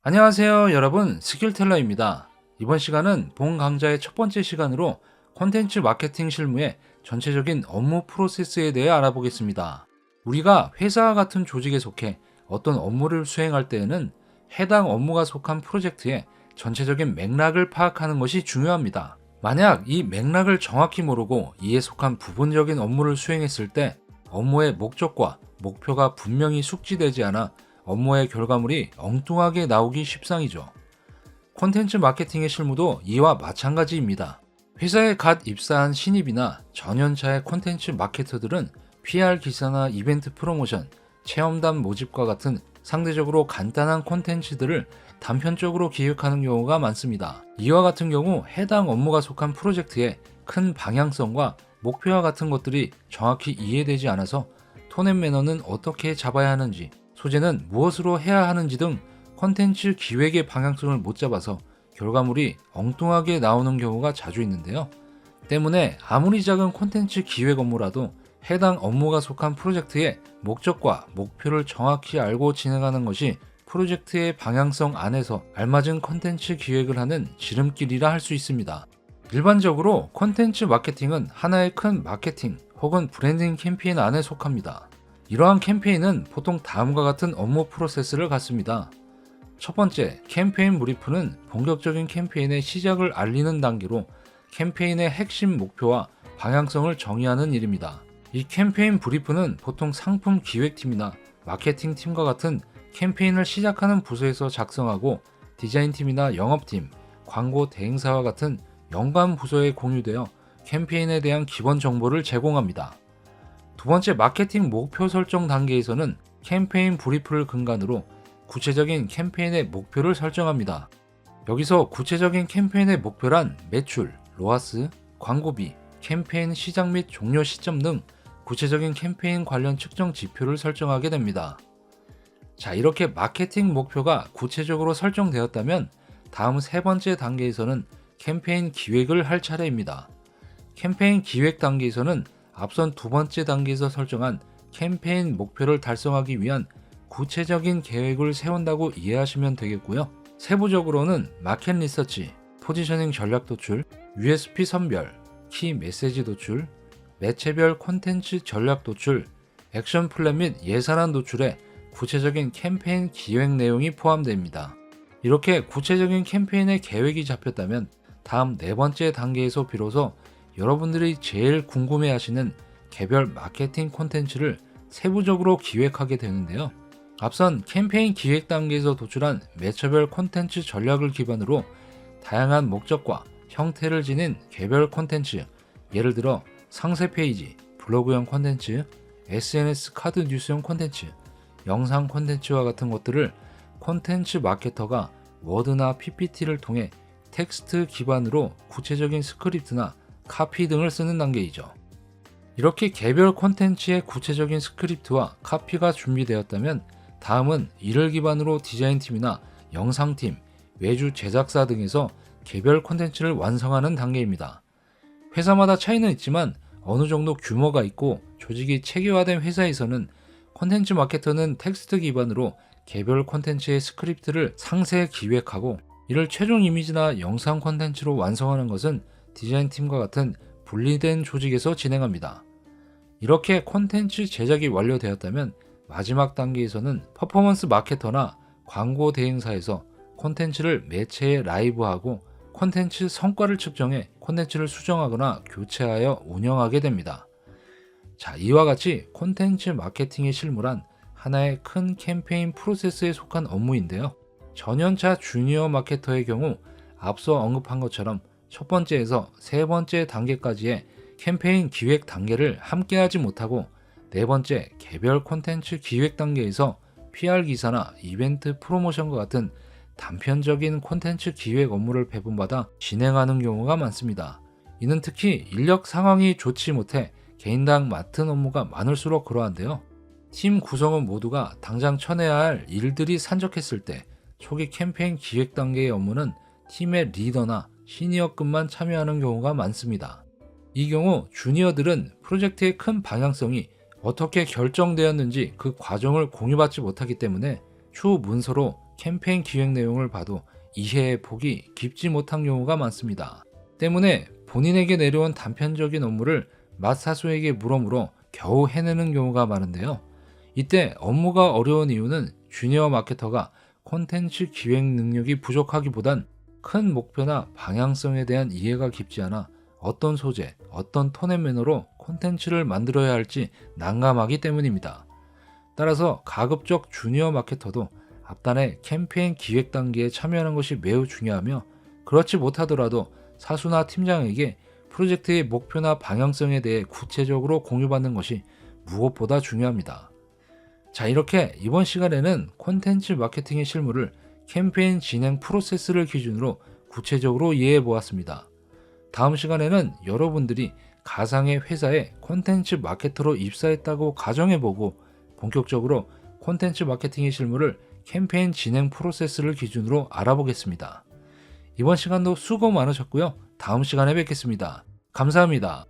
안녕하세요 여러분, 스킬텔러입니다. 이번 시간은 본 강좌의 첫 번째 시간으로 콘텐츠 마케팅 실무의 전체적인 업무 프로세스에 대해 알아보겠습니다. 우리가 회사와 같은 조직에 속해 어떤 업무를 수행할 때에는 해당 업무가 속한 프로젝트의 전체적인 맥락을 파악하는 것이 중요합니다. 만약 이 맥락을 정확히 모르고 이에 속한 부분적인 업무를 수행했을 때 업무의 목적과 목표가 분명히 숙지되지 않아 업무의 결과물이 엉뚱하게 나오기 십상이죠. 콘텐츠 마케팅의 실무도 이와 마찬가지입니다. 회사에 갓 입사한 신입이나 전연차의 콘텐츠 마케터들은 PR 기사나 이벤트 프로모션, 체험단 모집과 같은 상대적으로 간단한 콘텐츠들을 단편적으로 기획하는 경우가 많습니다. 이와 같은 경우 해당 업무가 속한 프로젝트의 큰 방향성과 목표와 같은 것들이 정확히 이해되지 않아서 톤 앤 매너는 어떻게 잡아야 하는지, 소재는 무엇으로 해야 하는지 등 콘텐츠 기획의 방향성을 못 잡아서 결과물이 엉뚱하게 나오는 경우가 자주 있는데요. 때문에 아무리 작은 콘텐츠 기획 업무라도 해당 업무가 속한 프로젝트의 목적과 목표를 정확히 알고 진행하는 것이 프로젝트의 방향성 안에서 알맞은 콘텐츠 기획을 하는 지름길이라 할 수 있습니다. 일반적으로 콘텐츠 마케팅은 하나의 큰 마케팅 혹은 브랜딩 캠페인 안에 속합니다. 이러한 캠페인은 보통 다음과 같은 업무 프로세스를 갖습니다. 첫 번째, 캠페인 브리프는 본격적인 캠페인의 시작을 알리는 단계로 캠페인의 핵심 목표와 방향성을 정의하는 일입니다. 이 캠페인 브리프는 보통 상품 기획팀이나 마케팅팀과 같은 캠페인을 시작하는 부서에서 작성하고 디자인팀이나 영업팀, 광고 대행사와 같은 연관 부서에 공유되어 캠페인에 대한 기본 정보를 제공합니다. 두 번째, 마케팅 목표 설정 단계에서는 캠페인 브리프를 근간으로 구체적인 캠페인의 목표를 설정합니다. 여기서 구체적인 캠페인의 목표란 매출, 로아스, 광고비, 캠페인 시작 및 종료 시점 등 구체적인 캠페인 관련 측정 지표를 설정하게 됩니다. 자, 이렇게 마케팅 목표가 구체적으로 설정되었다면 다음 세 번째 단계에서는 캠페인 기획을 할 차례입니다. 캠페인 기획 단계에서는 앞선 두 번째 단계에서 설정한 캠페인 목표를 달성하기 위한 구체적인 계획을 세운다고 이해하시면 되겠고요. 세부적으로는 마켓 리서치, 포지셔닝 전략 도출, USP 선별, 키 메시지 도출, 매체별 콘텐츠 전략 도출, 액션 플랜 및 예산안 도출에 구체적인 캠페인 기획 내용이 포함됩니다. 이렇게 구체적인 캠페인의 계획이 잡혔다면 다음 네 번째 단계에서 비로소 여러분들이 제일 궁금해하시는 개별 마케팅 콘텐츠를 세부적으로 기획하게 되는데요. 앞선 캠페인 기획 단계에서 도출한 매체별 콘텐츠 전략을 기반으로 다양한 목적과 형태를 지닌 개별 콘텐츠, 예를 들어 상세 페이지, 블로그형 콘텐츠, SNS 카드 뉴스형 콘텐츠, 영상 콘텐츠와 같은 것들을 콘텐츠 마케터가 워드나 PPT를 통해 텍스트 기반으로 구체적인 스크립트나 카피 등을 쓰는 단계이죠. 이렇게 개별 콘텐츠의 구체적인 스크립트와 카피가 준비되었다면 다음은 이를 기반으로 디자인팀이나 영상팀, 외주 제작사 등에서 개별 콘텐츠를 완성하는 단계입니다. 회사마다 차이는 있지만 어느 정도 규모가 있고 조직이 체계화된 회사에서는 콘텐츠 마케터는 텍스트 기반으로 개별 콘텐츠의 스크립트를 상세 기획하고 이를 최종 이미지나 영상 콘텐츠로 완성하는 것은 디자인팀과 같은 분리된 조직에서 진행합니다. 이렇게 콘텐츠 제작이 완료되었다면 마지막 단계에서는 퍼포먼스 마케터나 광고 대행사에서 콘텐츠를 매체에 라이브하고 콘텐츠 성과를 측정해 콘텐츠를 수정하거나 교체하여 운영하게 됩니다. 자, 이와 같이 콘텐츠 마케팅의 실무란 하나의 큰 캠페인 프로세스에 속한 업무인데요. 전연차 주니어 마케터의 경우 앞서 언급한 것처럼 첫 번째에서 세 번째 단계까지의 캠페인 기획 단계를 함께하지 못하고 네 번째 개별 콘텐츠 기획 단계에서 PR 기사나 이벤트 프로모션과 같은 단편적인 콘텐츠 기획 업무를 배분받아 진행하는 경우가 많습니다. 이는 특히 인력 상황이 좋지 못해 개인당 맡은 업무가 많을수록 그러한데요. 팀 구성원 모두가 당장 쳐내야 할 일들이 산적했을 때 초기 캠페인 기획 단계의 업무는 팀의 리더나 시니어급만 참여하는 경우가 많습니다. 이 경우 주니어들은 프로젝트의 큰 방향성이 어떻게 결정되었는지 그 과정을 공유받지 못하기 때문에 추후 문서로 캠페인 기획 내용을 봐도 이해의 폭이 깊지 못한 경우가 많습니다. 때문에 본인에게 내려온 단편적인 업무를 맞사수에게 물어물어 겨우 해내는 경우가 많은데요. 이때 업무가 어려운 이유는 주니어 마케터가 콘텐츠 기획 능력이 부족하기보단 큰 목표나 방향성에 대한 이해가 깊지 않아 어떤 소재, 어떤 톤의 매너로 콘텐츠를 만들어야 할지 난감하기 때문입니다. 따라서 가급적 주니어 마케터도 앞단의 캠페인 기획 단계에 참여하는 것이 매우 중요하며, 그렇지 못하더라도 사수나 팀장에게 프로젝트의 목표나 방향성에 대해 구체적으로 공유받는 것이 무엇보다 중요합니다. 자, 이렇게 이번 시간에는 콘텐츠 마케팅의 실무를 캠페인 진행 프로세스를 기준으로 구체적으로 이해해 보았습니다. 다음 시간에는 여러분들이 가상의 회사에 콘텐츠 마케터로 입사했다고 가정해보고 본격적으로 콘텐츠 마케팅의 실무를 캠페인 진행 프로세스를 기준으로 알아보겠습니다. 이번 시간도 수고 많으셨고요. 다음 시간에 뵙겠습니다. 감사합니다.